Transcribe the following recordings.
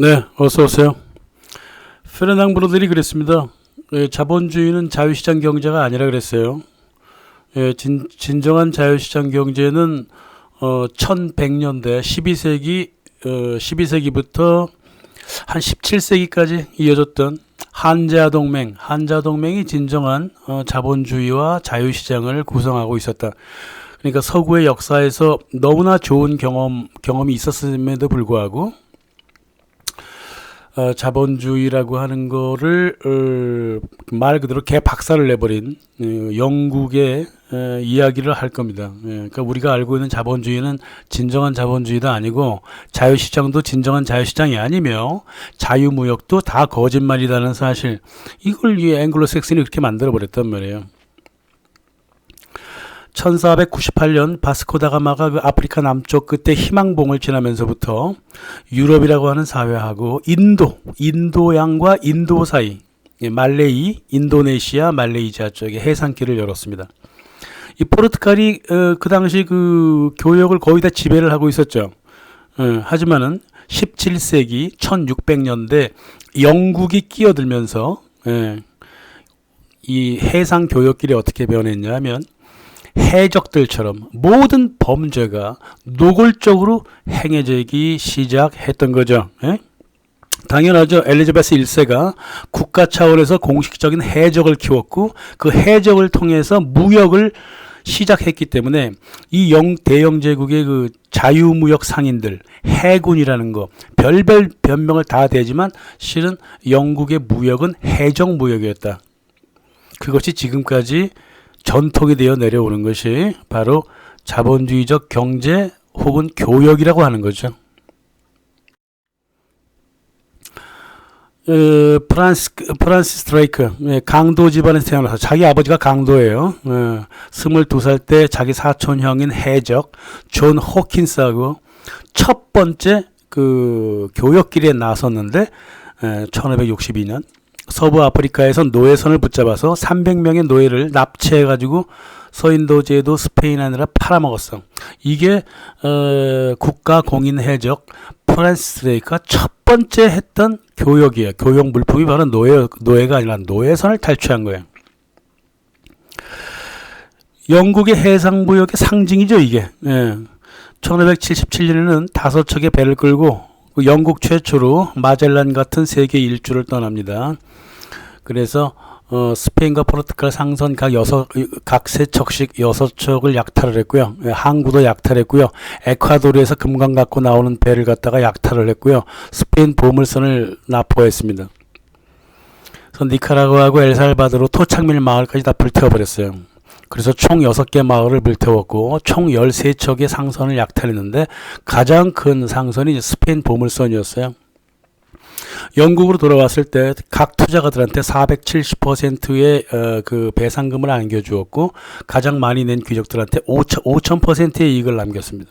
네, 어서 오세요. 페르낭 브로들이 그랬습니다. 자본주의는 자유시장 경제가 아니라 그랬어요. 진정한 자유시장 경제는 1100년대 12세기부터 한 17세기까지 이어졌던 한자동맹이 진정한 자본주의와 자유시장을 구성하고 있었다. 그러니까 서구의 역사에서 너무나 좋은 경험이 있었음에도 불구하고 자본주의라고 하는 거를 말 그대로 개박살을 내버린 영국의 이야기를 할 겁니다. 그러니까 우리가 알고 있는 자본주의는 진정한 자본주의도 아니고 자유시장도 진정한 자유시장이 아니며 자유무역도 다 거짓말이라는 사실, 이걸 이 앵글로색슨이 그렇게 만들어 버렸단 말이에요. 1498년 바스코다가마가 그 아프리카 남쪽 끝에 희망봉을 지나면서부터 유럽이라고 하는 사회하고 인도양과 인도 사이, 말레이, 인도네시아, 말레이시아 쪽에 해상길을 열었습니다. 이 포르투갈이 그 당시 그 교역을 거의 다 지배를 하고 있었죠. 하지만은 17세기 1600년대 영국이 끼어들면서 이 해상 교역길이 어떻게 변했냐 하면 해적들처럼 모든 범죄가 노골적으로 행해지기 시작했던 거죠. 당연하죠. 엘리자베스 1세가 국가 차원에서 공식적인 해적을 키웠고 그 해적을 통해서 무역을 시작했기 때문에 이 대영제국의 그 자유무역 상인들, 해군이라는 거 별별 변명을 다 대지만 실은 영국의 무역은 해적무역이었다. 그것이 지금까지 전통이 되어 내려오는 것이 바로 자본주의적 경제 혹은 교역이라고 하는 거죠. 프란시스 드레이크, 강도 집안에서 태어나서 자기 아버지가 강도예요. 22살 때 자기 사촌형인 해적 존 호킨스하고 첫 번째 그 교역길에 나섰는데 1562년 서부 아프리카에서 노예선을 붙잡아서 300명의 노예를 납치해가지고 서인도제도 스페인하느라 팔아먹었어. 이게 국가 공인 해적 프란시스 드레이크가 첫 번째 했던 교역이에요. 교역 물품이 바로 노예가 아니라 노예선을 탈취한 거예요. 영국의 해상무역의 상징이죠, 이게. 1577년에는 5척의 배를 끌고 영국 최초로 마젤란 같은 세계 일주를 떠납니다. 그래서 스페인과 포르투갈 상선 각 3척씩 6척을 약탈을 했고요. 항구도 약탈했고요. 에콰도르에서 금광 갖고 나오는 배를 갖다가 약탈을 했고요. 스페인 보물선을 납포했습니다. 그래서 니카라구아하고 엘살바도르 토착밀 마을까지 다 불태워버렸어요. 그래서 총 6개 마을을 불태웠고 총 13척의 상선을 약탈했는데 가장 큰 상선이 스페인 보물선이었어요. 영국으로 돌아왔을 때 각 투자가들한테 470%의 그 배상금을 안겨주었고 가장 많이 낸 귀족들한테 5000%의 이익을 남겼습니다.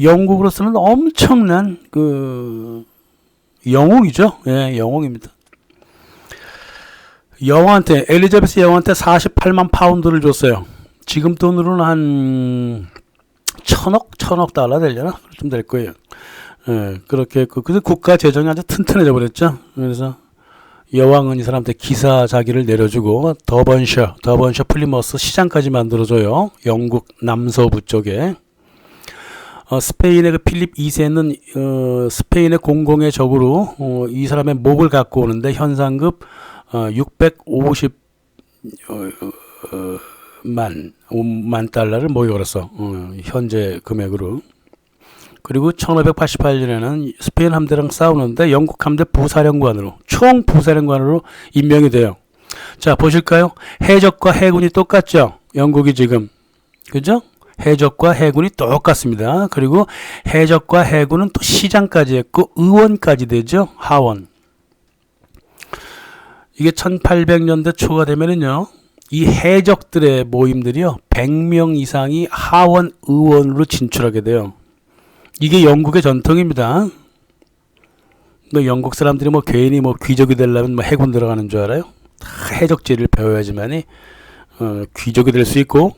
영국으로서는 엄청난 그 영웅이죠. 영웅입니다. 여왕한테, 엘리자베스 여왕한테 48만 파운드를 줬어요. 지금 돈으로는 한 천억 달러 되려나? 좀 될 거예요. 그렇게 했고, 그래서 국가 재정이 아주 튼튼해져 버렸죠. 그래서 여왕은 이 사람한테 기사 자기를 내려주고, 더번셔 플리머스 시장까지 만들어줘요. 영국 남서부 쪽에. 스페인의 그 필립 2세는, 스페인의 공공의 적으로, 이 사람의 목을 갖고 오는데, 현상급, 650만 달러를 모여걸었어. 현재 금액으로. 그리고 1588년에는 스페인 함대랑 싸우는데 영국 함대 총 부사령관으로 임명이 돼요. 자, 보실까요? 해적과 해군이 똑같죠? 영국이 지금. 그죠? 해적과 해군이 똑같습니다. 그리고 해적과 해군은 또 시장까지 했고 의원까지 되죠? 하원. 이게 1800년대 초가 되면은요, 이 해적들의 모임들이요, 100명 이상이 하원 의원으로 진출하게 돼요. 이게 영국의 전통입니다. 영국 사람들이 괜히 귀족이 되려면 해군 들어가는 줄 알아요? 해적지를 배워야지만이 귀족이 될 수 있고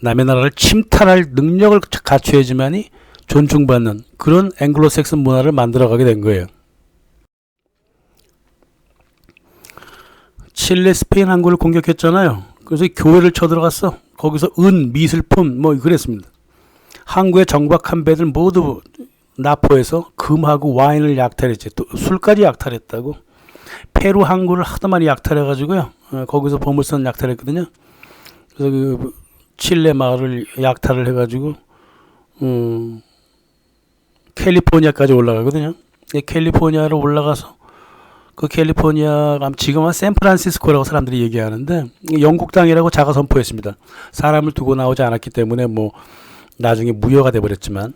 남의 나라를 침탈할 능력을 갖춰야지만이 존중받는 그런 앵글로색슨 문화를 만들어가게 된 거예요. 칠레 스페인 항구를 공격했잖아요. 그래서 교회를 쳐들어갔어. 거기서 미술품 그랬습니다. 항구의 정박한 배들 모두 납포해서 금하고 와인을 약탈했지. 또 술까지 약탈했다고. 페루 항구를 하도 많이 약탈해가지고요. 거기서 보물선 약탈했거든요. 그래서 그 칠레 마을을 약탈을 해가지고 캘리포니아까지 올라가거든요. 캘리포니아로 올라가서 그 캘리포니아가 지금은 샌프란시스코라고 사람들이 얘기하는데 영국 땅이라고 자가 선포했습니다. 사람을 두고 나오지 않았기 때문에 나중에 무효가 돼버렸지만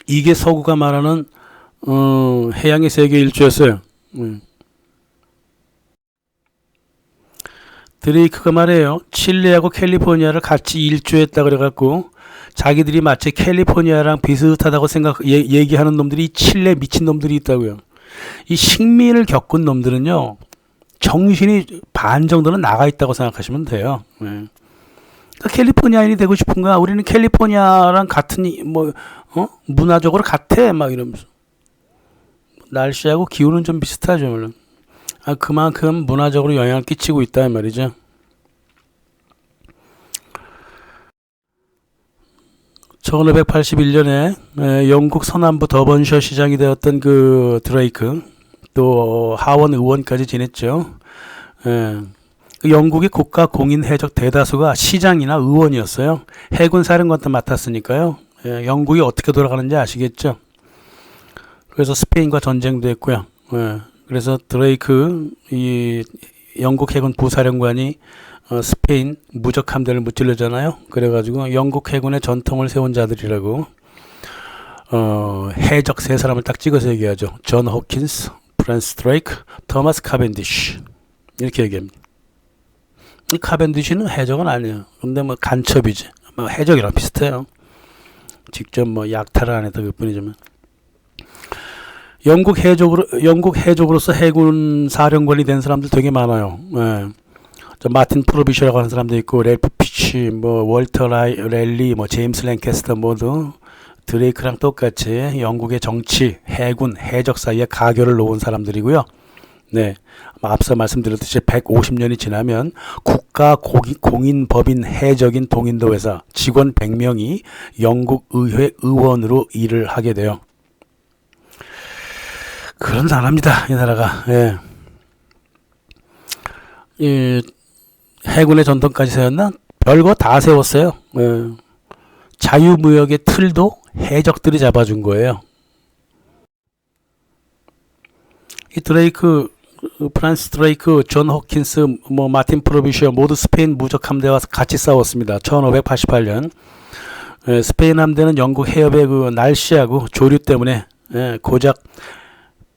이게 서구가 말하는 해양의 세계 일주였어요. 드레이크가 말해요. 칠레하고 캘리포니아를 같이 일주했다 그래갖고 자기들이 마치 캘리포니아랑 비슷하다고 얘기하는 놈들이 칠레 미친 놈들이 있다고요. 이 식민을 겪은 놈들은요, 정신이 반 정도는 나가 있다고 생각하시면 돼요. 그러니까 캘리포니아인이 되고 싶은가? 우리는 캘리포니아랑 같은 문화적으로 같아 막 이러면서 날씨하고 기후는 좀 비슷하죠 물론. 그만큼 문화적으로 영향을 끼치고 있다 이 말이죠. (1581년에) 영국 서남부 더번셔 시장이 되었던 그 드레이크, 또 하원 의원까지 지냈죠. 영국의 국가 공인 해적 대다수가 시장이나 의원이었어요. 해군 사령관도 맡았으니까요. 영국이 어떻게 돌아가는지 아시겠죠. 그래서 스페인과 전쟁도 했고요. 그래서 드레이크 이 영국 해군 부사령관이 스페인 무적 함대를 무찔러잖아요. 그래가지고 영국 해군의 전통을 세운 자들이라고 해적 세 사람을 딱 찍어서 얘기하죠. 존 호킨스, 프란스 드레이크, 토마스 카벤디쉬 이렇게 얘기합니다. 이 카벤디쉬는 해적은 아니에요. 근데 간첩이지. 해적이랑 비슷해요. 직접 약탈을 안 했다 그뿐이지만. 영국 해적으로서 해군 사령관이 된 사람들 되게 많아요. 마틴 프로비셔라고 하는 사람도 있고, 렐프 피치, 월터 랠리, 제임스 랭캐스터 모두 드레이크랑 똑같이 영국의 정치, 해군, 해적 사이에 가교를 놓은 사람들이고요. 네, 앞서 말씀드렸듯이 150년이 지나면 국가 공인 법인 해적인 동인도 회사 직원 100명이 영국 의회 의원으로 일을 하게 돼요. 그런 나라입니다, 이 나라가. 해군의 전통까지 세웠나? 별거 다 세웠어요. 자유무역의 틀도 해적들이 잡아준 거예요. 이 드레이크, 프란스 드레이크, 존 호킨스, 마틴 프로비셔 모두 스페인 무적 함대와 같이 싸웠습니다. 1588년. 스페인 함대는 영국 해협의 그 날씨하고 조류 때문에 고작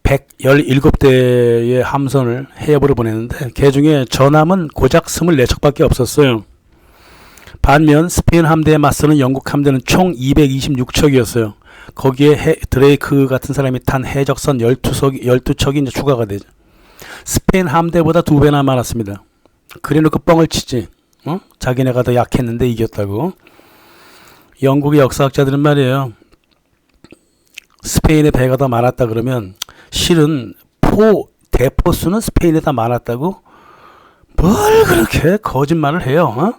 117대의 함선을 해협으로 보냈는데 그 중에 전함은 고작 24척밖에 없었어요. 반면 스페인 함대에 맞서는 영국 함대는 총 226척이었어요. 거기에 드레이크 같은 사람이 탄 해적선 12척이 이제 추가가 되죠. 스페인 함대보다 2배나 많았습니다. 그래놓고 뻥을 치지. 자기네가 더 약했는데 이겼다고. 영국의 역사학자들은 말이에요. 스페인의 배가 더 많았다 그러면 실은 대포수는 스페인에 다 많았다고? 뭘 그렇게 거짓말을 해요?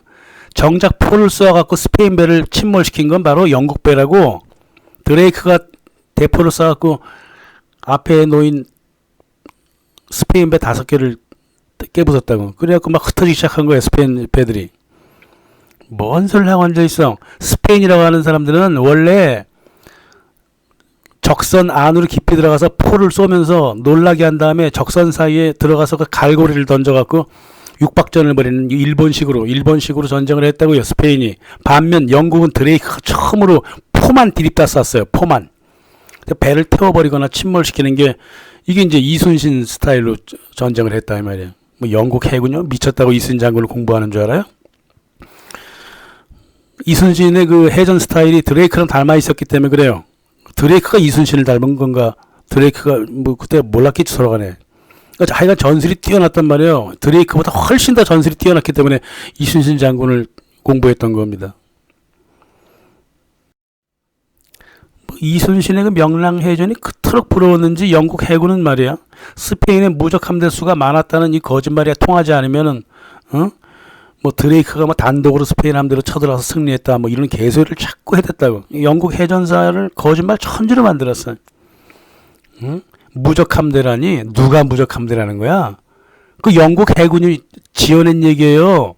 정작 포를 쏘아갖고 스페인 배를 침몰시킨 건 바로 영국 배라고. 드레이크가 대포를 쏘아갖고 앞에 놓인 스페인 배 5개를 깨부쉈다고. 그래갖고 막 흩어지기 시작한 거예요, 스페인 배들이. 뭔 소리를 하고 앉아있어. 스페인이라고 하는 사람들은 원래 적선 안으로 깊이 들어가서 포를 쏘면서 놀라게 한 다음에 적선 사이에 들어가서 그 갈고리를 던져갖고 육박전을 벌이는 일본식으로 전쟁을 했다고요, 스페인이. 반면 영국은 드레이크가 처음으로 포만 디립다 쐈어요, 포만. 배를 태워버리거나 침몰시키는 게 이게 이제 이순신 스타일로 전쟁을 했다 이 말이에요. 영국 해군요? 미쳤다고 이순신 장군을 공부하는 줄 알아요? 이순신의 그 해전 스타일이 드레이크랑 닮아 있었기 때문에 그래요. 드레이크가 이순신을 닮은 건가? 드레이크가 그때 몰랐겠지 서로간에. 그러니까 하여간 전술이 뛰어났단 말이에요. 드레이크보다 훨씬 더 전술이 뛰어났기 때문에 이순신 장군을 공부했던 겁니다. 이순신의 그 명랑해전이 그토록 부러웠는지 영국 해군은 말이야, 스페인의 무적 함대 수가 많았다는 이 거짓말이 통하지 않으면은, 뭐 드레이크가 뭐 단독으로 스페인 함대로 쳐들어서 승리했다 뭐 이런 개소리를 자꾸 해댔다고. 영국 해전사를 거짓말 천지로 만들었어. 무적 함대라니, 누가 무적 함대라는 거야? 그 영국 해군이 지어낸 얘기예요.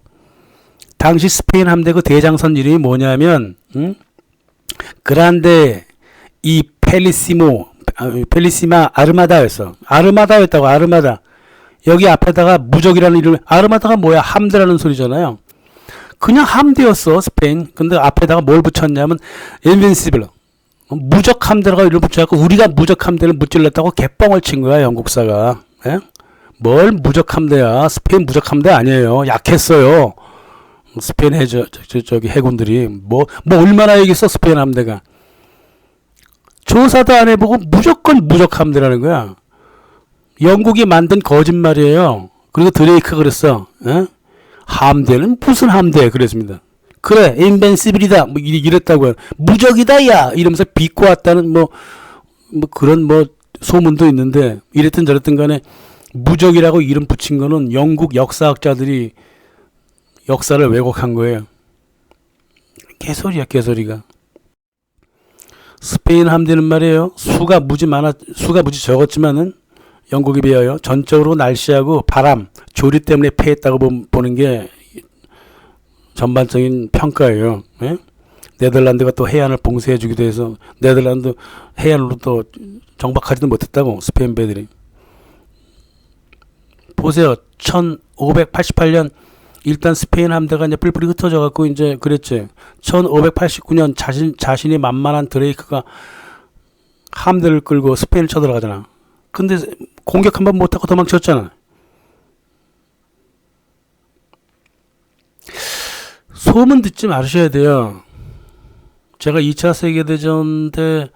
당시 스페인 함대 그 대장선 이름이 뭐냐면, 그란데 이 펠리시마 아르마다였어. 아르마다였다고. 아르마다. 여기 앞에다가 무적이라는 이름. 아르마다가 뭐야? 함대라는 소리잖아요. 그냥 함대였어, 스페인. 근데 앞에다가 뭘 붙였냐면 인빈시블, 무적 함대라고 이름 붙여갖고 우리가 무적 함대를 무찔렀다고 개뻥을 친 거야, 영국사가. 예? 뭘 무적 함대야? 스페인 무적 함대 아니에요. 약했어요. 스페인 저기 해군들이 뭐 얼마나 얘기했어, 스페인 함대가. 조사도 안 해보고 무조건 무적 함대라는 거야. 영국이 만든 거짓말이에요. 그리고 드레이크가 그랬어. 에? 함대는 무슨 함대? 그랬습니다. 그래, 인벤시블이다. 뭐 이랬다고요. 무적이다, 야. 이러면서 비꼬 왔다는 뭐 그런 소문도 있는데, 이랬든 저랬든 간에 무적이라고 이름 붙인 거는 영국 역사학자들이 역사를 왜곡한 거예요. 개소리야, 개소리가. 스페인 함대는 말이에요, 수가 무지 적었지만은 영국에 비하여 전적으로 날씨하고 바람, 조리 때문에 패했다고 보는 게 전반적인 평가예요. 예? 네덜란드가 또 해안을 봉쇄해 주기도 해서 네덜란드 해안으로 또 정박하지도 못했다고, 스페인 배들이. 보세요. 1588년 일단 스페인 함대가 이제 뿔뿔이 흩어져 갖고 이제 그랬지. 1589년 자신이 만만한 드레이크가 함대를 끌고 스페인을 쳐들어가잖아. 근데 공격 한번 못하고 도망쳤잖아. 소문 듣지 마셔야 돼요. 제가 2차 세계대전 때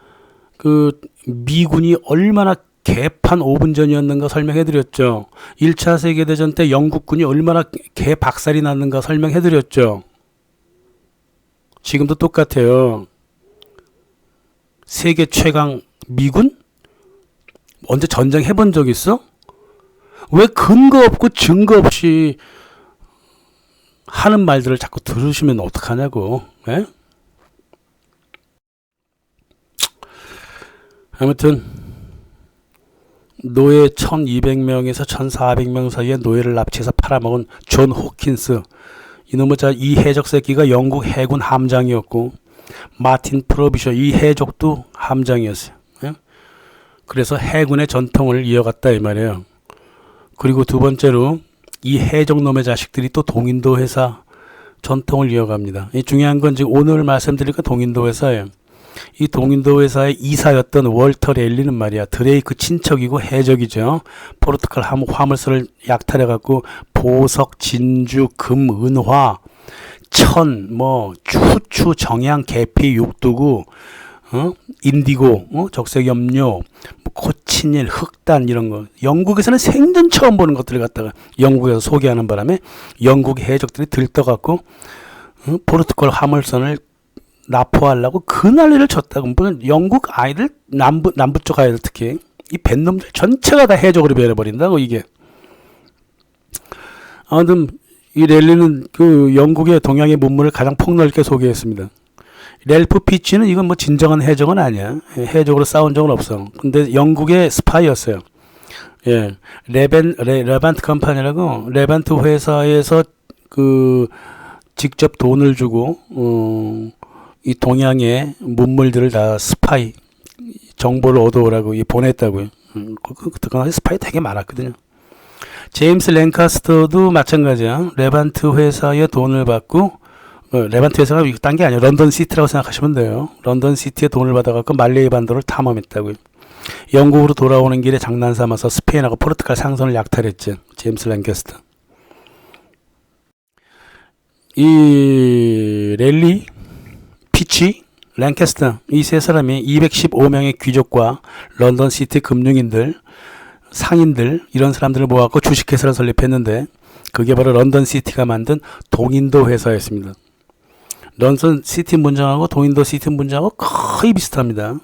그 미군이 얼마나 개판 5분 전이었는가 설명해드렸죠. 1차 세계대전 때 영국군이 얼마나 개 박살이 났는가 설명해드렸죠. 지금도 똑같아요. 세계 최강 미군? 언제 전쟁 해본 적 있어? 왜 근거 없고 증거 없이 하는 말들을 자꾸 들으시면 어떡하냐고. 에? 아무튼 노예 1200명에서 1400명 사이에 노예를 납치해서 팔아먹은 존 호킨스, 이놈의 이 해적 새끼가 영국 해군 함장이었고, 마틴 프로비셔 이 해적도 함장이었어요. 예? 그래서 해군의 전통을 이어갔다 이 말이에요. 그리고 두 번째로 이 해적놈의 자식들이 또 동인도 회사 전통을 이어갑니다. 이 중요한 건 지금 오늘 말씀드릴 건 동인도 회사예요. 이 동인도 회사의 이사였던 월터 랠리는 말이야, 드레이크 친척이고 해적이죠. 포르투갈 화물선을 약탈해갖고 보석, 진주, 금, 은화, 천, 추, 정향, 계피, 육두구, 인디고, 적색염료, 코치닐, 흑단 이런 거. 영국에서는 생전 처음 보는 것들을 갖다가 영국에서 소개하는 바람에 영국 해적들이 들떠갖고 포르투갈 화물선을 납포하려고 그 난리를 쳤다고. 영국 아이들, 남부 쪽 아이들 특히 이 뱃놈들 전체가 다 해적으로 변해버린다고 이게. 아무튼 이 랠리는 그 영국의 동양의 문물을 가장 폭넓게 소개했습니다. 렐프 피치는 이건 진정한 해적은 아니야. 해적으로 싸운 적은 없어. 근데 영국의 스파이였어요. 예, 레반트 컴퍼니라고, 레반트 회사에서 그 직접 돈을 주고 이 동양의 문물들을 다 스파이 정보를 얻어오라고 보냈다고요. 그동안 스파이 되게 많았거든요. 제임스 랭카스터도 마찬가지야. 레반트 회사의 돈을 받고, 레반트 회사가 딴 게 아니에요. 런던 시티라고 생각하시면 돼요. 런던 시티에 돈을 받아갖고 말레이 반도를 탐험했다고요. 영국으로 돌아오는 길에 장난삼아서 스페인하고 포르투갈 상선을 약탈했죠. 제임스 랭카스터. 이 랠리, 피치, 랭캐스터 이 세 사람이 215명의 귀족과 런던 시티 금융인들, 상인들 이런 사람들을 모아갖고 주식회사를 설립했는데, 그게 바로 런던 시티가 만든 동인도 회사였습니다. 런던 시티 문장하고 동인도 시티 문장하고 거의 비슷합니다.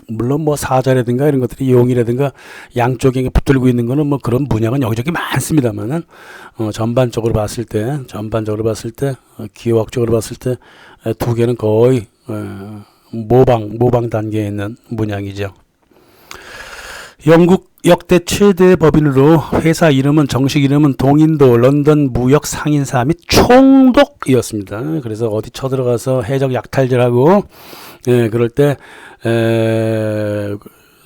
물론 뭐 사자라든가 이런 것들이 용이라든가 양쪽에 붙들고 있는 거는 뭐 그런 문양은 여기저기 많습니다만은 전반적으로 봤을 때 기호학적으로 봤을 때 두 개는 거의 모방 단계에 있는 문양이죠. 영국 역대 최대 법인으로 회사 이름은 정식 이름은 동인도 런던 무역 상인사 및 총독이었습니다. 그래서 어디 쳐들어가서 해적 약탈질하고 그럴 때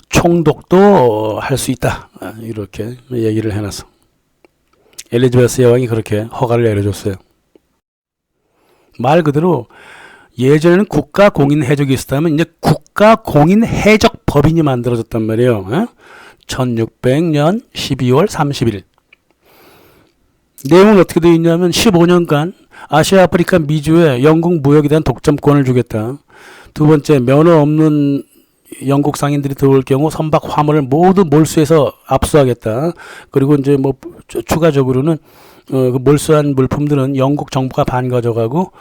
총독도 할 수 있다 이렇게 얘기를 해놨어. 엘리자베스 여왕이 그렇게 허가를 내려줬어요. 말 그대로 예전에는 국가 공인 해적이 있었다면 이제 국가 공인 해적 법인이 만들어졌단 말이에요. 1600년 12월 30일. 내용은 어떻게 되어 있냐면 15년간 아시아, 아프리카, 미주에 영국 무역에 대한 독점권을 주겠다. 두 번째, 면허 없는 영국 상인들이 들어올 경우 선박 화물을 모두 몰수해서 압수하겠다. 그리고 이제 뭐 추가적으로는 그 몰수한 물품들은 영국 정부가 반 가져가고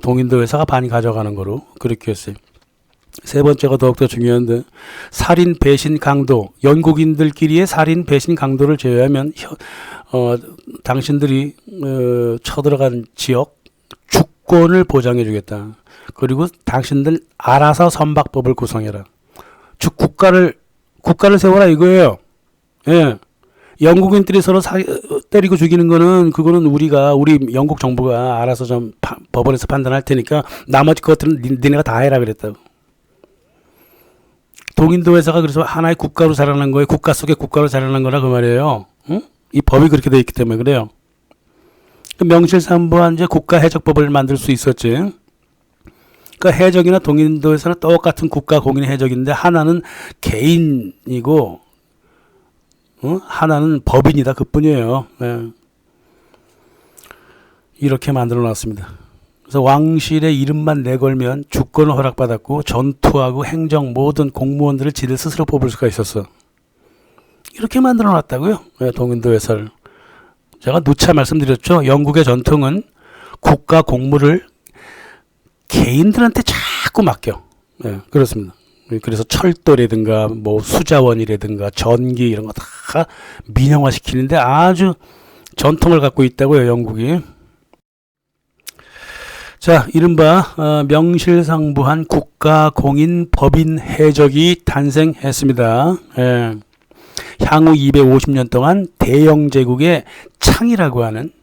동인도 회사가 반 가져가는 거로 그렇게 했어요. 세 번째가 더욱더 중요한데 살인 배신 강도, 영국인들끼리의 살인 배신 강도를 제외하면 당신들이 쳐들어간 지역 주권을 보장해 주겠다. 그리고 당신들 알아서 선박법을 구성해라. 즉 국가를 세워라 이거예요. 예. 영국인들이 서로 때리고 죽이는 거는 그거는 우리 영국 정부가 알아서 좀 법원에서 판단할 테니까 나머지 것들은 니네가 다 해라 그랬다고. 동인도 회사가 그래서 하나의 국가로 자라난 거예요. 국가 속의 국가로 자라난 거라 그 말이에요. 응? 이 법이 그렇게 돼 있기 때문에 그래요. 명실상부한 이제 국가 해적법을 만들 수 있었지. 그러니까 해적이나 동인도 회사는 똑같은 국가 공인 해적인데 하나는 개인이고 하나는 법인이다 그뿐이에요. 네. 이렇게 만들어 놨습니다. 그래서 왕실의 이름만 내걸면 주권을 허락받았고 전투하고 행정 모든 공무원들을 지들 스스로 뽑을 수가 있었어. 이렇게 만들어 놨다고요. 네, 동인도 회사를. 제가 누차 말씀드렸죠. 영국의 전통은 국가 공무를 개인들한테 자꾸 맡겨. 네, 그렇습니다. 그래서 철도라든가 뭐 수자원이라든가 전기 이런 거 다 민영화 시키는데 아주 전통을 갖고 있다고요, 영국이. 자, 이른바 명실상부한 국가 공인 법인 해적이 탄생했습니다. 예. 향후 250년 동안 대영 제국의 창이라고 하는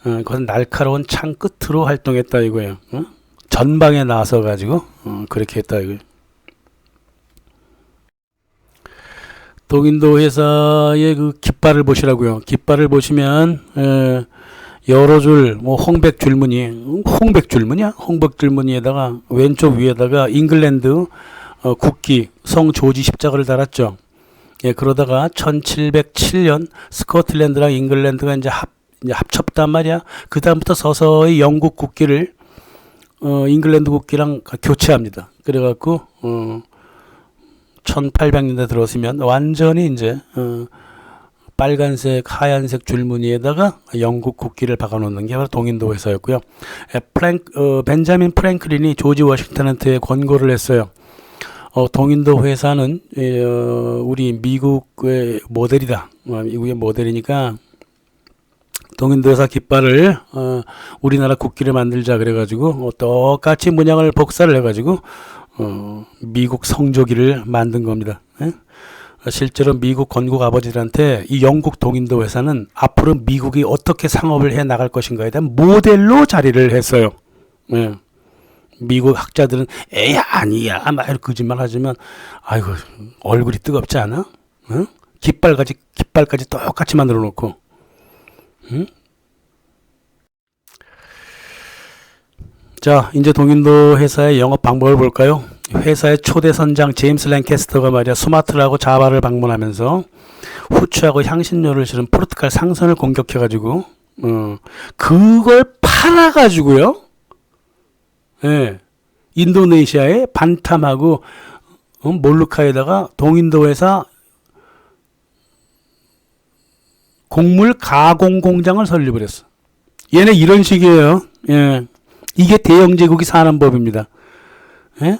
그것은 날카로운 창 끝으로 활동했다 이거예요. 전방에 나서 가지고 그렇게 했다 이거예요. 동인도 회사의 그 깃발을 보시라고요. 깃발을 보시면 여러 줄 뭐 홍백줄무늬에다가 왼쪽 위에다가 잉글랜드 국기 성 조지 십자가를 달았죠. 예, 그러다가 1707년 스코틀랜드랑 잉글랜드가 이제 합쳤단 말이야. 그 다음부터 서서히 영국 국기를 잉글랜드 국기랑 교체합니다. 그래갖고 1800년대 들어서면 완전히 이제 빨간색, 하얀색 줄무늬에다가 영국 국기를 박아놓는 게 바로 동인도 회사였고요. 벤자민 프랭클린이 조지 워싱턴한테 권고를 했어요. 동인도 회사는 우리 미국의 모델이다. 미국의 모델이니까 동인도 회사 깃발을 우리나라 국기를 만들자 그래가지고 똑같이 문양을 복사를 해가지고 미국 성조기를 만든 겁니다. 예? 실제로 미국 건국 아버지들한테 이 영국 동인도 회사는 앞으로 미국이 어떻게 상업을 해 나갈 것인가에 대한 모델로 자리를 했어요. 예. 미국 학자들은 에이 아니야 막 이렇게 거짓말 하지만 아이고 얼굴이 뜨겁지 않아? 응? 깃발까지 똑같이 만들어 놓고. 응? 자, 이제 동인도 회사의 영업 방법을 볼까요? 회사의 초대 선장 제임스 랭캐스터가 말이야 수마트라고 자바를 방문하면서 후추하고 향신료를 실은 포르투갈 상선을 공격해가지고 그걸 팔아가지고요. 예, 인도네시아에 반탐하고 몰루카에다가 동인도 회사 곡물 가공 공장을 설립을 했어. 얘네 이런 식이에요. 예. 이게 대영 제국이 사는 법입니다. 예?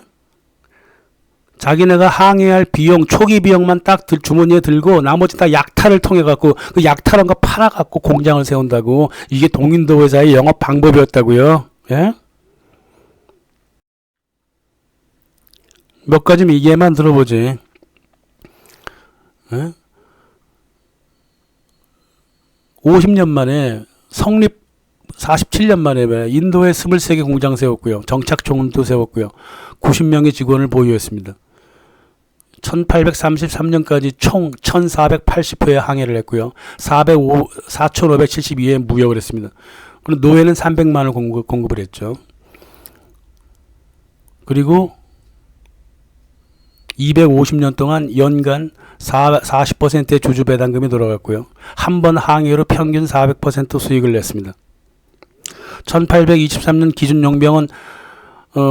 자기네가 항해할 비용, 초기 비용만 딱 주머니에 들고 나머지 다 약탈을 통해 갖고 그 약탈한 거 팔아 갖고 공장을 세운다고. 이게 동인도 회사의 영업 방법이었다고요. 예? 몇 가지 얘기만 들어보지. 예? 50년 만에 성립 47년 만에 인도에 23개 공장 세웠고요. 정착촌도 세웠고요. 90명의 직원을 보유했습니다. 1833년까지 총 1480회의 항해를 했고요. 4572회 무역을 했습니다. 그리고 노예는 300만을 공급을 했죠. 그리고 250년 동안 연간 40%의 주주 배당금이 돌아갔고요. 한 번 항해로 평균 400% 수익을 냈습니다. 1823년 기준 용병은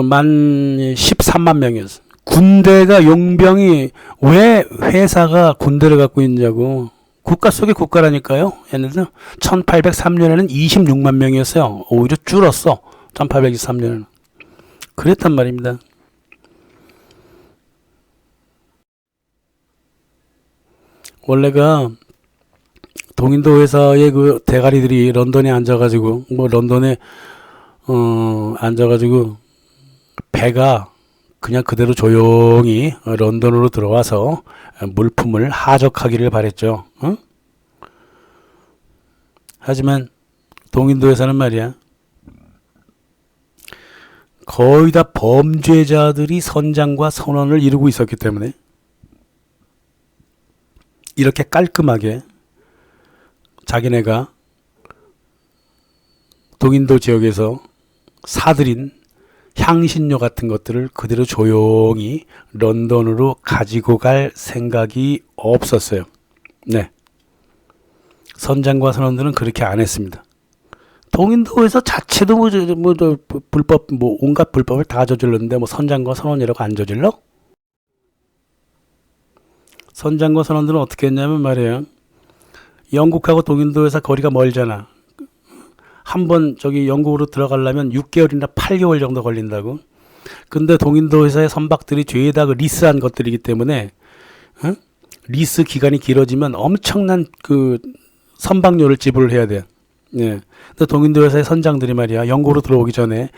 만 13만 명이었어요. 군대가 용병이 왜 회사가 군대를 갖고 있냐고. 국가 속의 국가라니까요. 얘네들 1803년에는 26만 명이었어요. 오히려 줄었어. 1823년에는. 그랬단 말입니다. 원래가 동인도 회사의 그 대가리들이 런던에 앉아가지고 런던에 앉아가지고 배가 그냥 그대로 조용히 런던으로 들어와서 물품을 하적하기를 바랬죠. 어? 하지만 동인도 회사는 말이야, 거의 다 범죄자들이 선장과 선원을 이루고 있었기 때문에 이렇게 깔끔하게 자기네가 동인도 지역에서 사들인 향신료 같은 것들을 그대로 조용히 런던으로 가지고 갈 생각이 없었어요. 네. 선장과 선원들은 그렇게 안 했습니다. 동인도에서 자체도 불법, 온갖 불법을 다 저질렀는데 선장과 선원이라고 안 저질러? 선장과 선원들은 어떻게 했냐면 말이에요. 영국하고 동인도 회사 거리가 멀잖아. 한번 영국으로 들어가려면 6개월이나 8개월 정도 걸린다고. 근데 동인도 회사의 선박들이 죄다 리스한 것들이기 때문에 리스 기간이 길어지면 엄청난 그 선박료를 지불을 해야 돼. 예. 근데 동인도 회사의 선장들이 말이야, 영국으로 들어오기 전에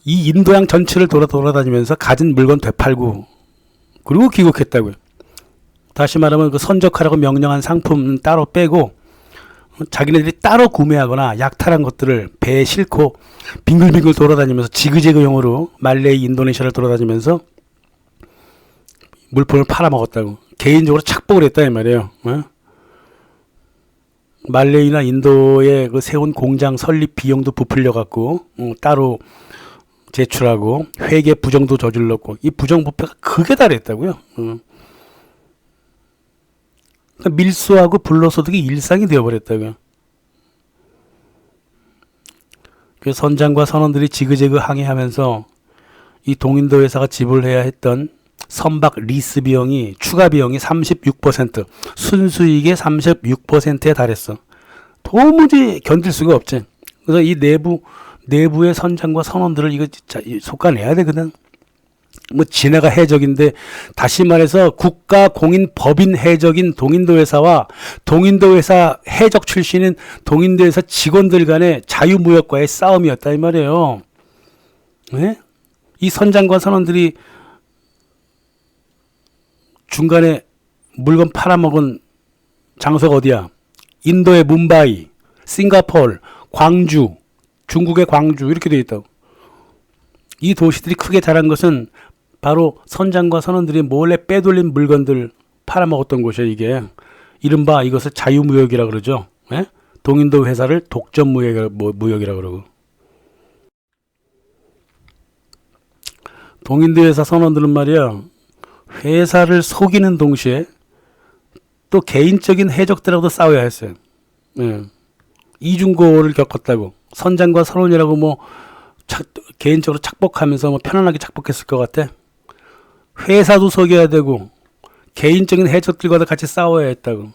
이 인도양 전체를 돌아다니면서 가진 물건 되팔고 그리고 귀국했다고요. 다시 말하면 그 선적하라고 명령한 상품은 따로 빼고 자기네들이 따로 구매하거나 약탈한 것들을 배에 싣고 빙글빙글 돌아다니면서 지그재그용으로 말레이, 인도네시아를 돌아다니면서 물품을 팔아먹었다고. 개인적으로 착복을 했다 이 말이에요. 말레이나 인도에 그 세운 공장 설립 비용도 부풀려 갖고 따로 제출하고 회계 부정도 저질렀고, 이 부정부패가 극에 달했다고요. 그러니까 밀수하고 불로소득이 일상이 되어버렸다고요. 그 선장과 선원들이 지그재그 항해하면서 이 동인도 회사가 지불해야 했던 선박 리스 비용이, 추가 비용이 36%, 순수익의 36%에 달했어. 도무지 견딜 수가 없지. 그래서 이 내부의 선장과 선원들을 이거 진짜 속아내야 되거든. 지네가 해적인데, 다시 말해서 국가 공인 법인 해적인 동인도 회사와 동인도 회사 해적 출신인 동인도 회사 직원들 간의 자유무역과의 싸움이었다 이 말이에요. 네? 이 선장과 선원들이 중간에 물건 팔아먹은 장소가 어디야? 인도의 뭄바이, 싱가포르, 광주, 중국의 광주, 이렇게 되어 있다고. 이 도시들이 크게 자란 것은 바로 선장과 선원들이 몰래 빼돌린 물건들 팔아먹었던 곳이에요. 이게 이른바 이것을 자유무역이라고 그러죠. 예? 동인도 회사를 독점무역이라고 그러고, 동인도 회사 선원들은 말이야, 회사를 속이는 동시에 또 개인적인 해적들하고도 싸워야 했어요. 예. 이중고를 겪었다고. 선장과 선원이라고 개인적으로 착복하면서 편안하게 착복했을 것 같아. 회사도 속여야 되고 개인적인 해적들과도 같이 싸워야 했다고.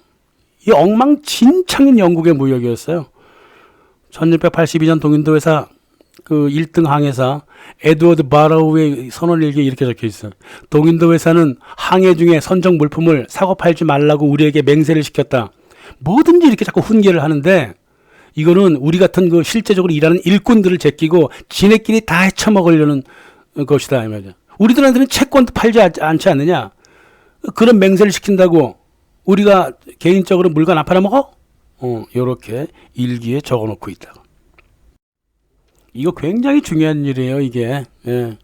이 엉망진창인 영국의 무역이었어요. 1682년 동인도 회사 그 1등 항해사 에드워드 바라우의 선언일기에 이렇게 적혀 있어. 동인도 회사는 항해 중에 선적 물품을 사고 팔지 말라고 우리에게 맹세를 시켰다. 뭐든지 이렇게 자꾸 훈계를 하는데 이거는 우리 같은 그 실제적으로 일하는 일꾼들을 제끼고 지네끼리 다 헤쳐먹으려는 것이다 이 말이야. 우리들한테는 채권도 팔지 않지 않느냐. 그런 맹세를 시킨다고 우리가 개인적으로 물건 안 팔아먹어? 요렇게 일기에 적어놓고 있다. 이거 굉장히 중요한 일이에요, 이게. 예.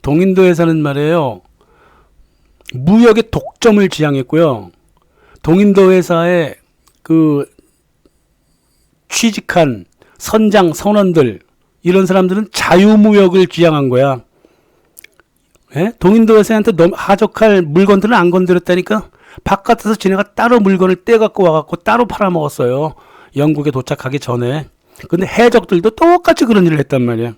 동인도 회사는 말이에요. 무역의 독점을 지향했고요. 동인도 회사의 그 취직한 선장, 선원들, 이런 사람들은 자유무역을 지향한 거야. 예? 동인도 회사한테 하적할 물건들은 안 건드렸다니까? 바깥에서 지네가 따로 물건을 떼갖고 와갖고 따로 팔아먹었어요. 영국에 도착하기 전에. 근데 해적들도 똑같이 그런 일을 했단 말이야.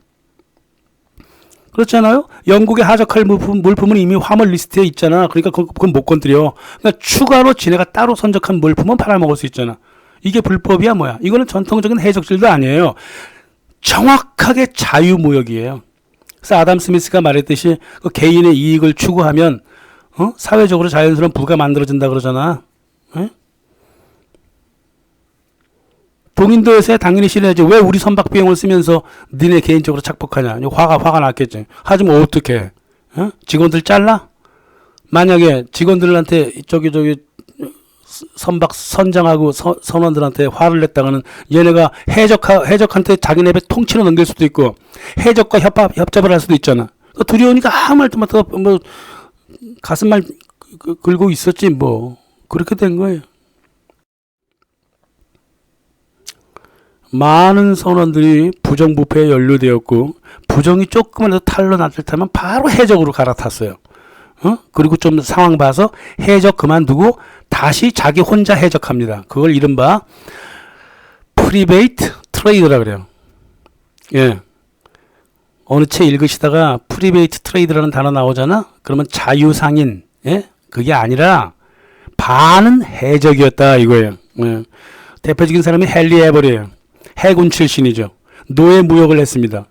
그렇잖아요? 영국에 하적할 물품은 이미 화물 리스트에 있잖아. 그러니까 그건 못 건드려. 그러니까 추가로 지네가 따로 선적한 물품은 팔아먹을 수 있잖아. 이게 불법이야 뭐야? 이거는 전통적인 해적질도 아니에요. 정확하게 자유무역이에요. 그래서 아담 스미스가 말했듯이 그 개인의 이익을 추구하면 사회적으로 자연스러운 부가 만들어진다 그러잖아. 에? 동인도 회사에 당연히 실해야지. 왜 우리 선박 비용을 쓰면서 니네 개인적으로 착복하냐. 화가 났겠지. 하지만 어떻게 직원들 잘라? 만약에 직원들한테 저기 선박 선장하고 선원들한테 화를 냈다가는 얘네가 해적한테 자기네 통치로 넘길 수도 있고 해적과 협잡을 할 수도 있잖아. 두려우니까 아무 말도 못하고 뭐 가슴만 긁고 있었지 뭐. 그렇게 된 거예요. 많은 선원들이 부정부패에 연루되었고 부정이 조금이라도 탄로났을 때면 바로 해적으로 갈아탔어요. 그리고 좀 상황 봐서 해적 그만두고 다시 자기 혼자 해적합니다. 그걸 이른바 프리베이트 트레이드라 그래요. 예. 어느 책 읽으시다가 프리베이트 트레이드라는 단어 나오잖아? 그러면 자유상인, 예? 그게 아니라 반은 해적이었다 이거예요. 예. 대표적인 사람이 헨리 에버리예요. 해군 출신이죠. 노예 무역을 했습니다.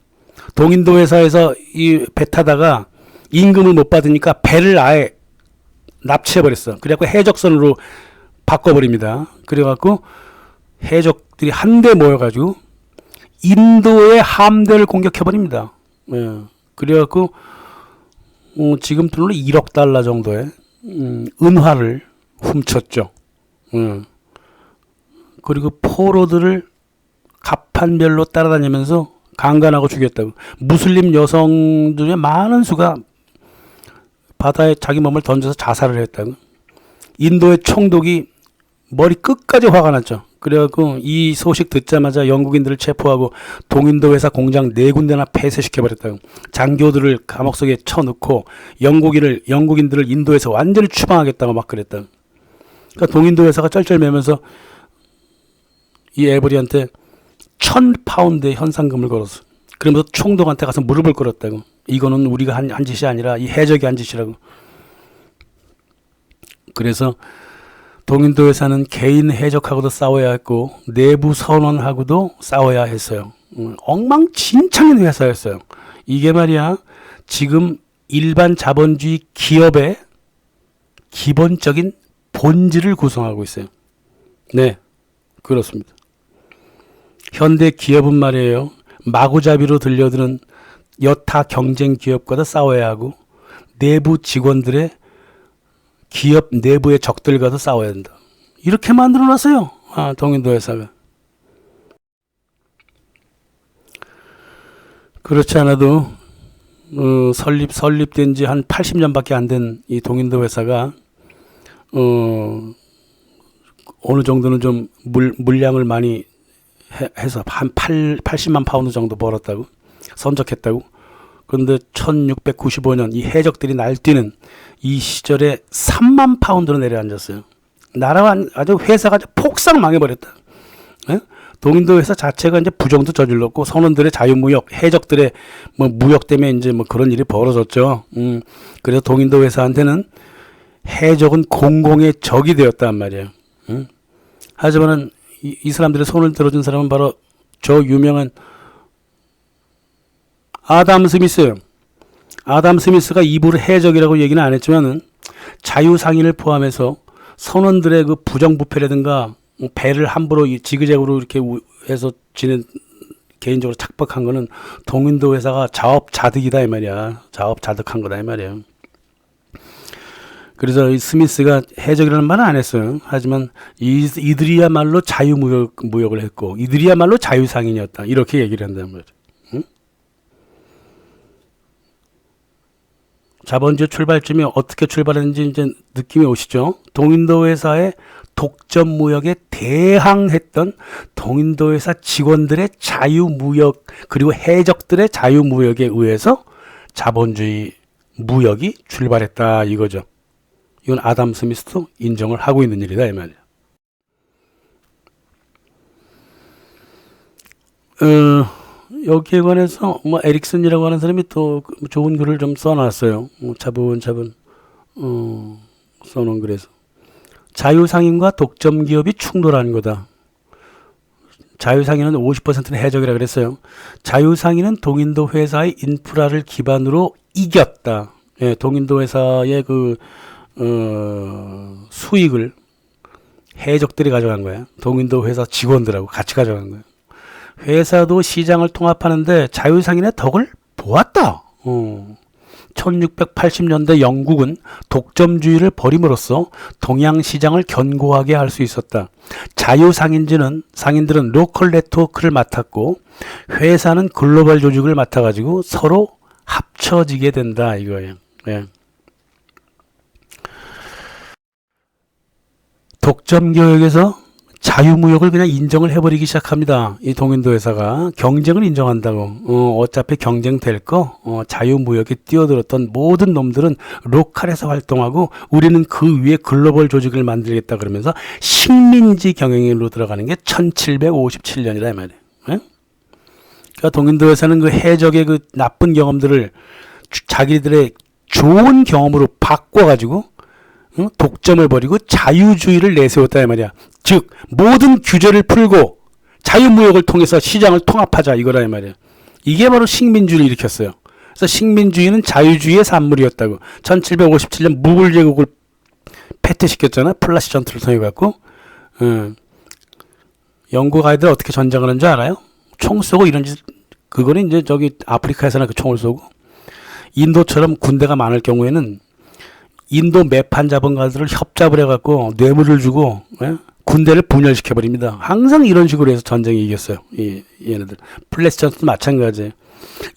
동인도 회사에서 이 배 타다가 임금을 못 받으니까 배를 아예 납치해버렸어. 그래갖고 해적선으로 바꿔버립니다. 그래갖고 해적들이 한데 모여가지고 인도의 함대를 공격해버립니다. 예. 그래갖고 지금 돈으로 1억 달러 정도의 은화를 훔쳤죠. 예. 그리고 포로들을 갑판별로 따라다니면서 강간하고 죽였다고. 무슬림 여성들의 많은 수가 바다에 자기 몸을 던져서 자살을 했다고. 인도의 총독이 머리 끝까지 화가 났죠. 그래갖고 이 소식 듣자마자 영국인들을 체포하고 동인도 회사 공장 4군데나 폐쇄시켜버렸다고. 장교들을 감옥 속에 쳐넣고 영국인들을 인도에서 완전히 추방하겠다고 막 그랬다고. 그러니까 동인도 회사가 쩔쩔매면서 이 에버리한테 1,000파운드의 현상금을 걸었어. 그러면서 총독한테 가서 무릎을 꿇었다고. 이거는 우리가 한 짓이 아니라 이 해적이 한 짓이라고. 그래서 동인도 회사는 개인 해적하고도 싸워야 했고 내부 선원하고도 싸워야 했어요. 엉망진창인 회사였어요. 이게 말이야 지금 일반 자본주의 기업의 기본적인 본질을 구성하고 있어요. 네, 그렇습니다. 현대 기업은 말이에요. 마구잡이로 들려드는 여타 경쟁 기업과도 싸워야 하고 내부 직원들의 기업 내부의 적들과도 싸워야 한다. 이렇게 만들어놨어요. 동인도 회사가. 그렇지 않아도 설립된 지 한 80년밖에 안 된 이 동인도 회사가 어느 정도는 좀 물량을 많이 해서 한 80만 파운드 정도 벌었다고 선적했다고. 그런데 1695년 이 해적들이 날뛰는 이 시절에 3만 파운드로 내려앉았어요. 나라가 아주 회사가 폭삭 망해버렸다. 예? 동인도 회사 자체가 이제 부정도 저질렀고 선원들의 자유무역, 해적들의 뭐 무역 때문에 이제 뭐 그런 일이 벌어졌죠. 그래서 동인도 회사한테는 해적은 공공의 적이 되었단 말이에요. 하지만은 이 사람들의 손을 들어준 사람은 바로 저 유명한 아담 스미스. 아담 스미스가 이불 해적이라고 얘기는 안 했지만은 자유상인을 포함해서 선원들의 그 부정부패라든가 배를 함부로 지그재그로 이렇게 해서 지는 개인적으로 착박한 거는 동인도 회사가 자업자득이다 이 말이야. 자업자득한 거다 이 말이야. 그래서 이 스미스가 해적이라는 말은 안 했어요. 하지만 이들이야말로 자유무역을 했고 이들이야말로 자유상인이었다. 이렇게 얘기를 한다는 거죠. 응? 자본주의 출발점이 어떻게 출발했는지 이제 느낌이 오시죠? 동인도 회사의 독점 무역에 대항했던 동인도 회사 직원들의 자유무역 그리고 해적들의 자유무역에 의해서 자본주의 무역이 출발했다 이거죠. 이건 아담 스미스도 인정을 하고 있는 일이다 이 말이야. 여기에 관해서 뭐 에릭슨이라고 하는 사람이 또 좋은 글을 좀 써놨어요. 차분차분 써놓은 글에서 자유상인과 독점기업이 충돌하는 거다. 자유상인은 50%는 해적이라 그랬어요. 자유상인은 동인도 회사의 인프라를 기반으로 이겼다. 예, 동인도 회사의 수익을 해적들이 가져간 거야. 동인도 회사 직원들하고 같이 가져간 거야. 회사도 시장을 통합하는데 자유상인의 덕을 보았다. 1680년대 영국은 독점주의를 버림으로써 동양 시장을 견고하게 할 수 있었다. 상인들은 로컬 네트워크를 맡았고 회사는 글로벌 조직을 맡아가지고 서로 합쳐지게 된다 이거예요. 예. 독점교역에서 자유무역을 그냥 인정을 해버리기 시작합니다. 이 동인도 회사가 경쟁을 인정한다고. 어차피 경쟁될 거 자유무역에 뛰어들었던 모든 놈들은 로컬에서 활동하고 우리는 그 위에 글로벌 조직을 만들겠다 그러면서 식민지 경영으로 들어가는 게 1757년이라 이 말이에요. 네? 그러니까 동인도 회사는 그 해적의 그 나쁜 경험들을 자기들의 좋은 경험으로 바꿔가지고 독점을 버리고 자유주의를 내세웠다 이 말이야. 즉 모든 규제를 풀고 자유무역을 통해서 시장을 통합하자 이거라 이 말이야. 이게 바로 식민주의를 일으켰어요. 그래서 식민주의는 자유주의의 산물이었다고. 1757년 무굴 제국을 패퇴시켰잖아. 플라시 전투를 통해 갖고. 영국 아이들 어떻게 전쟁을 하는 줄 알아요? 총 쏘고 이런 짓. 그거는 이제 저기 아프리카에서나 그 총을 쏘고 인도처럼 군대가 많을 경우에는 인도 매판 자본가들을 협잡을 해갖고 뇌물을 주고 군대를 분열시켜버립니다. 항상 이런 식으로 해서 전쟁에 이겼어요. 얘네들. 플래시 전투도 마찬가지예요.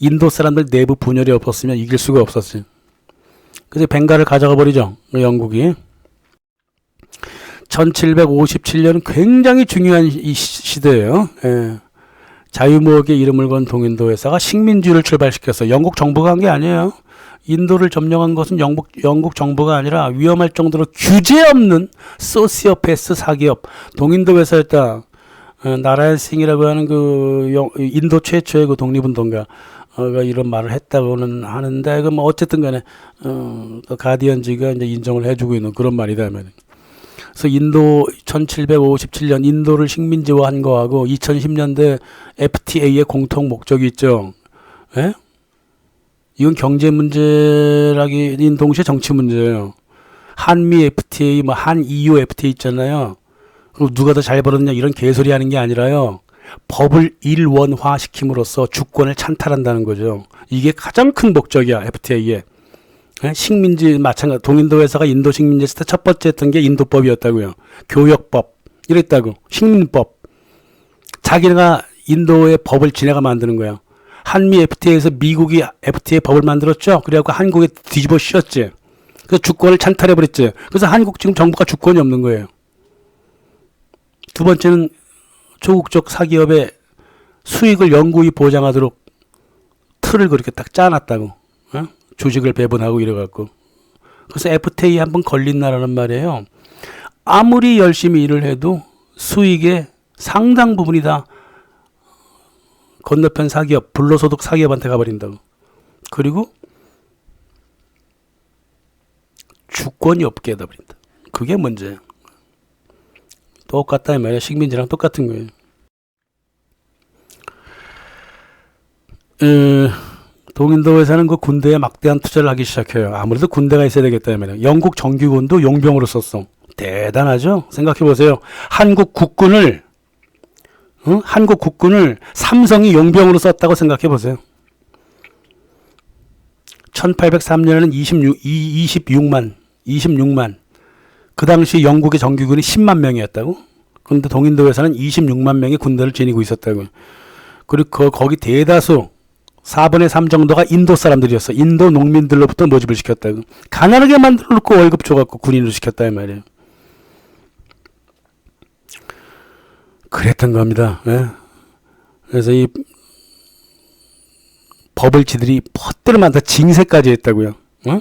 인도 사람들 내부 분열이 없었으면 이길 수가 없었어요. 그래서 벵갈을 가져가 버리죠. 영국이. 1757년은 굉장히 중요한 이 시대예요. 예. 자유무역의 이름을 건 동인도 회사가 식민주의를 출발시켰어요. 영국 정부가 한 게 아니에요. 인도를 점령한 것은 영국 정부가 아니라 위험할 정도로 규제 없는 소시오패스 사기업 동인도 회사였다. 나라얀 싱이라고 하는 인도 최초의 그 독립운동가 이런 말을 했다고는 하는데 뭐 어쨌든 간에 가디언지가 이제 인정을 해주고 있는 그런 말이다. 그래서 1757년 인도를 식민지화한 거하고 2010년대 FTA의 공통 목적이 있죠. 예? 이건 경제 문제라기는 동시에 정치 문제예요. 한미 FTA, 한 EU FTA 있잖아요. 그리고 누가 더 잘 벌었냐 이런 개소리 하는 게 아니라요. 법을 일원화 시킴으로써 주권을 찬탈한다는 거죠. 이게 가장 큰 목적이야, FTA에. 식민지 마찬가지. 동인도 회사가 인도 식민지 했을 때 첫 번째 했던 게 인도법이었다고요. 교역법 이랬다고. 식민법. 자기가 인도의 법을 지네가 만드는 거예요. 한미 FTA에서 미국이 FTA 법을 만들었죠. 그래갖고 한국에 뒤집어 씌웠지. 그래서 주권을 찬탈해버렸지. 그래서 한국 지금 정부가 주권이 없는 거예요. 두 번째는 조국적 사기업의 수익을 영구히 보장하도록 틀을 그렇게 딱 짜놨다고. 주식을 배분하고 이래갖고. 그래서 FTA 한번 걸린 나라는 말이에요. 아무리 열심히 일을 해도 수익의 상당 부분이 다 건너편 사기업, 불로소득 사기업한테 가버린다고. 그리고 주권이 없게 해버린다. 그게 문제예요. 똑같다 이 말이야. 식민지랑 똑같은 거예요. 동인도 회사는 그 군대에 막대한 투자를 하기 시작해요. 아무래도 군대가 있어야 되겠다 하면 영국 정규군도 용병으로 썼어. 대단하죠? 생각해 보세요. 한국 국군을 삼성이 용병으로 썼다고 생각해 보세요. 1803년에는 26만. 그 당시 영국의 정규군이 10만 명이었다고? 그런데 동인도 회사는 26만 명의 군대를 지니고 있었다고. 그리고 거기 대다수 4분의 3 정도가 인도 사람들이었어. 인도 농민들로부터 모집을 시켰다고. 가난하게 만들어 놓고 월급 줘갖고 군인으로 시켰다 이 말이에요. 그랬던 겁니다. 예. 그래서 이 법을 지들이 퍼뜨려 만다 징세까지 했다고요. 어?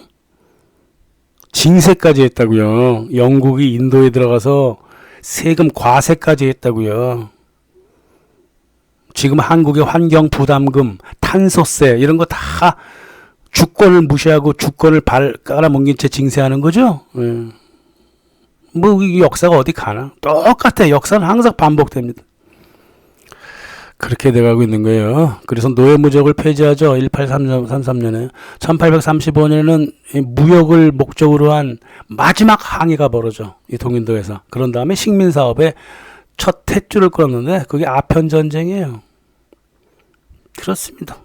징세까지 했다고요. 영국이 인도에 들어가서 세금 과세까지 했다고요. 지금 한국의 환경 부담금, 탄소세 이런 거 다 주권을 무시하고 주권을 깔아뭉긴 채 징세하는 거죠. 예. 뭐 이 역사가 어디 가나? 똑같아. 역사는 항상 반복됩니다. 그렇게 돼가고 있는 거예요. 그래서 노예무적을 폐지하죠. 1833년에. 1835년에는 무역을 목적으로 한 마지막 항해가 벌어져. 이 동인도 회사. 그런 다음에 식민사업에 첫 탯줄을 끌었는데 그게 아편전쟁이에요. 그렇습니다.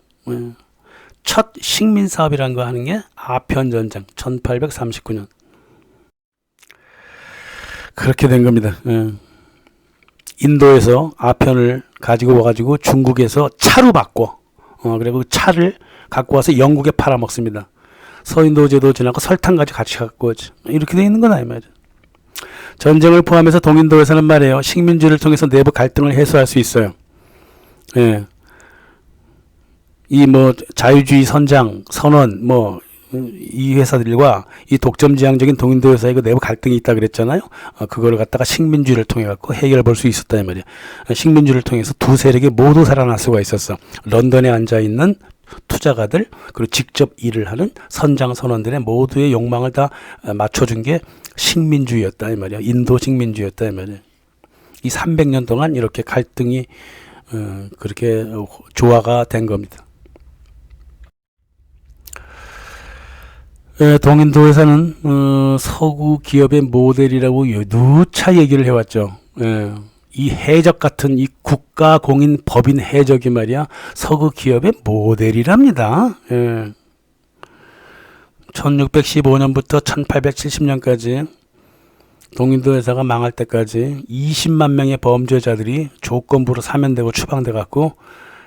첫 식민사업이라는 거 하는 게 아편전쟁. 1839년. 그렇게 된 겁니다. 인도에서 아편을 가지고 와가지고 중국에서 차로 바꿔. 그리고 차를 갖고 와서 영국에 팔아먹습니다. 서인도제도 지나고 설탕까지 같이 갖고 오지. 이렇게 돼 있는 거다 이 말이야. 전쟁을 포함해서 동인도에서는 말이에요. 식민지를 통해서 내부 갈등을 해소할 수 있어요. 예. 이 뭐 자유주의 선장, 선언, 이 회사들과 이 독점지향적인 동인도 회사의 그 내부 갈등이 있다 그랬잖아요. 그거를 갖다가 식민주의를 통해 갖고 해결해 볼 수 있었다 이 말이야. 식민주의를 통해서 두 세력이 모두 살아날 수가 있었어. 런던에 앉아 있는 투자가들 그리고 직접 일을 하는 선장 선원들의 모두의 욕망을 다 맞춰준 게 식민주의였다 이 말이야. 인도 식민주의였다 이 말이야. 이 300년 동안 이렇게 갈등이 그렇게 조화가 된 겁니다. 동인도 회사는 서구 기업의 모델이라고 누차 얘기를 해왔죠. 이 해적 같은 이 국가 공인 법인 해적이 말이야 서구 기업의 모델이랍니다. 1615년부터 1870년까지 동인도 회사가 망할 때까지 20만 명의 범죄자들이 조건부로 사면되고 추방돼 갖고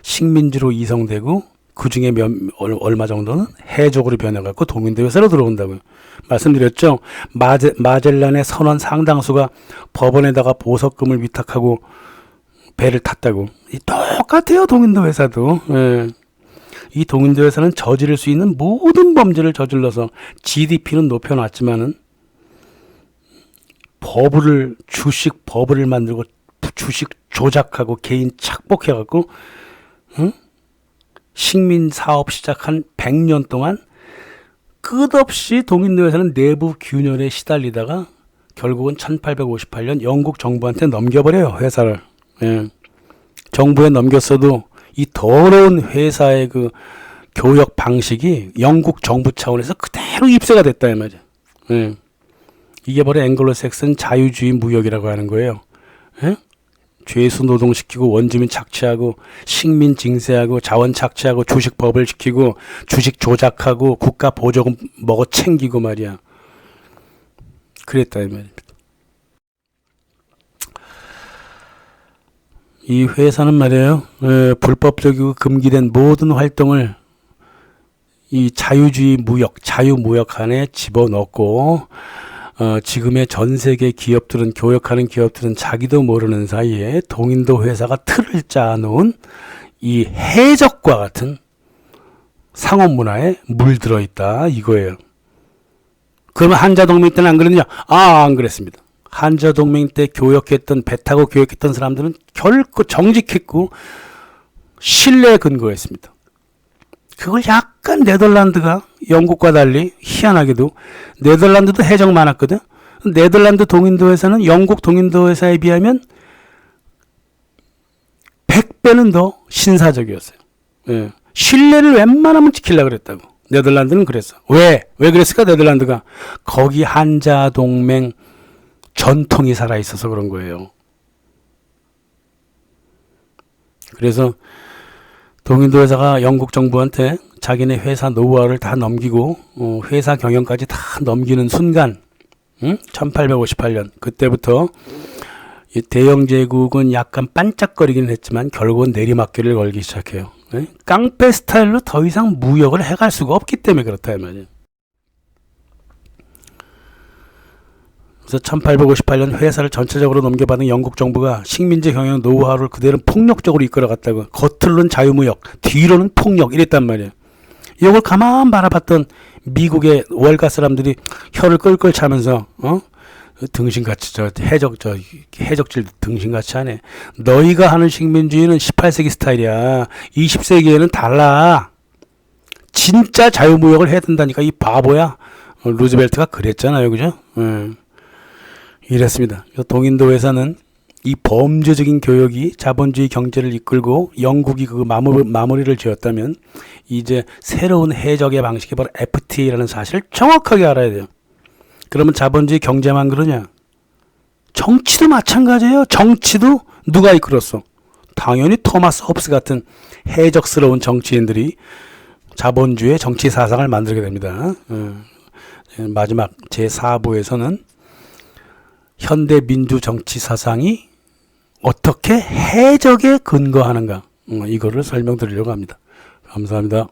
식민지로 이송되고 그 중에 얼마 정도는 해적으로 변해갖고 동인도 회사로 들어온다고요. 말씀드렸죠. 마젤란의 선원 상당수가 법원에다가 보석금을 위탁하고 배를 탔다고. 똑같아요. 동인도 회사도. 예. 이 동인도 회사는 저지를 수 있는 모든 범죄를 저질러서 GDP는 높여놨지만은 주식 버블을 만들고 주식 조작하고 개인 착복해갖고 식민 사업 시작한 100년 동안 끝없이 동인도 회사는 내부 균열에 시달리다가 결국은 1858년 영국 정부한테 넘겨버려요. 회사를. 예. 정부에 넘겼어도 이 더러운 회사의 그 교역 방식이 영국 정부 차원에서 그대로 입세가 됐다 이 말이야. 예. 이게 바로 앵글로색슨 자유주의 무역이라고 하는 거예요. 예? 죄수 노동시키고 원주민 착취하고 식민 징세하고 자원 착취하고 주식 법을 지키고 주식 조작하고 국가 보조금 먹어 챙기고 말이야. 그랬다 이 말입니다. 이 회사는 말이에요. 불법적이고 금기된 모든 활동을 이 자유주의 무역, 자유무역 안에 집어넣고 지금의 전 세계 기업들은 교역하는 기업들은 자기도 모르는 사이에 동인도 회사가 틀을 짜놓은 이 해적과 같은 상업 문화에 물들어 있다 이거예요. 그러면 한자동맹 때는 안 그랬냐? 안 그랬습니다. 한자동맹 때 배 타고 교역했던 사람들은 결코 정직했고 신뢰에 근거했습니다. 그걸 약간 네덜란드가 영국과 달리 희한하게도 네덜란드도 해적 많았거든. 네덜란드 동인도 회사는 영국 동인도 회사에 비하면 100배는 더 신사적이었어요. 예. 신뢰를 웬만하면 지키려고 그랬다고. 네덜란드는 그랬어. 왜 그랬을까? 네덜란드가 거기 한자 동맹 전통이 살아 있어서 그런 거예요. 그래서 동인도 회사가 영국 정부한테 자기네 회사 노하우를 다 넘기고 회사 경영까지 다 넘기는 순간 1858년 그때부터 이 대영 제국은 약간 반짝거리긴 했지만 결국은 내리막길을 걸기 시작해요. 깡패 스타일로 더 이상 무역을 해갈 수가 없기 때문에 그렇다 이 말이에요. 그래서 1858년 회사를 전체적으로 넘겨받은 영국 정부가 식민지 경영 노하우를 그대로 폭력적으로 이끌어갔다고. 겉으로는 자유무역, 뒤로는 폭력 이랬단 말이에요. 이걸 가만 바라봤던 미국의 월가 사람들이 혀를 끌끌 차면서 등신같이 해적질 등신같이 하네. 너희가 하는 식민주의는 18세기 스타일이야. 20세기에는 달라. 진짜 자유무역을 해야 된다니까 이 바보야. 루즈벨트가 그랬잖아요, 그죠? 이랬습니다. 동인도 회사는 이 범죄적인 교역이 자본주의 경제를 이끌고 영국이 그 마무리를 지었다면 이제 새로운 해적의 방식이 바로 FTA라는 사실을 정확하게 알아야 돼요. 그러면 자본주의 경제만 그러냐? 정치도 마찬가지예요. 정치도 누가 이끌었어? 당연히 토마스 홉스 같은 해적스러운 정치인들이 자본주의 정치 사상을 만들게 됩니다. 마지막 제4부에서는 현대 민주 정치 사상이 어떻게 해적에 근거하는가 이거를 설명드리려고 합니다. 감사합니다.